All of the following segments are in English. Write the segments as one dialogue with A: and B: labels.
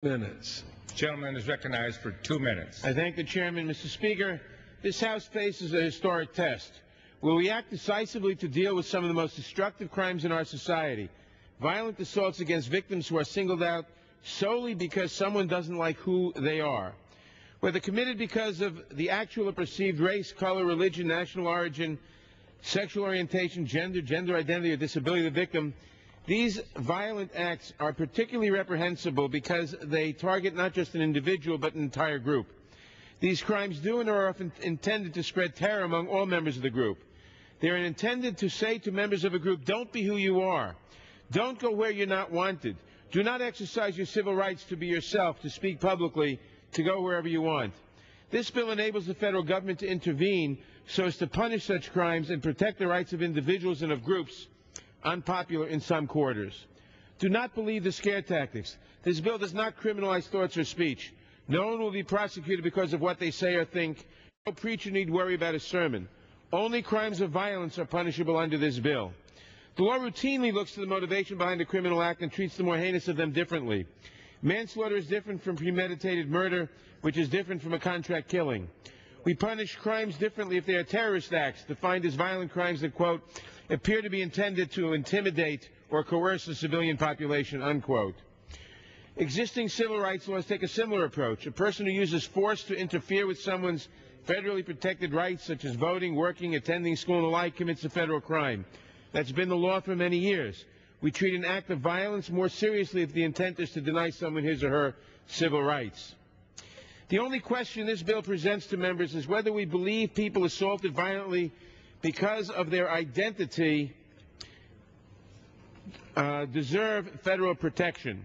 A: Minutes.
B: Gentleman is recognized for 2 minutes.
C: I thank the chairman. Mr. Speaker, this House faces a historic test. Will we act decisively to deal with some of the most destructive crimes in our society? Violent assaults against victims who are singled out solely because someone doesn't like who they are. Whether committed because of the actual or perceived race, color, religion, national origin, sexual orientation, gender identity, or disability of the victim, these violent acts are particularly reprehensible because they target not just an individual but an entire group. These crimes do and are often intended to spread terror among all members of the group. They are intended to say to members of a group, don't be who you are. Don't go where you're not wanted. Do not exercise your civil rights to be yourself, to speak publicly, to go wherever you want. This bill enables the federal government to intervene so as to punish such crimes and protect the rights of individuals and of groups unpopular in some quarters. Do not believe the scare tactics. This bill does not criminalize thoughts or speech. No one will be prosecuted because of what they say or think. No preacher need worry about a sermon. Only crimes of violence are punishable under this bill. The law routinely looks to the motivation behind a criminal act and treats the more heinous of them differently. Manslaughter is different from premeditated murder, which is different from a contract killing. We punish crimes differently if they are terrorist acts, defined as violent crimes that, quote, appear to be intended to intimidate or coerce the civilian population, unquote. Existing civil rights laws take a similar approach. A person who uses force to interfere with someone's federally protected rights, such as voting, working, attending school, and the like, commits a federal crime. That's been the law for many years. We treat an act of violence more seriously if the intent is to deny someone his or her civil rights. The only question this bill presents to members is whether we believe people assaulted violently because of their identity deserve federal protection.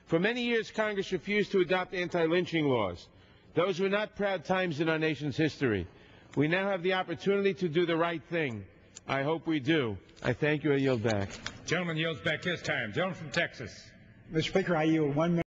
C: For many years, Congress refused to adopt anti-lynching laws. Those were not proud times in our nation's history. We now have the opportunity to do the right thing. I hope we do. I thank you. I yield back.
B: Gentleman yields back his time. Gentleman from Texas.
D: Mr. Speaker, I yield 1 minute.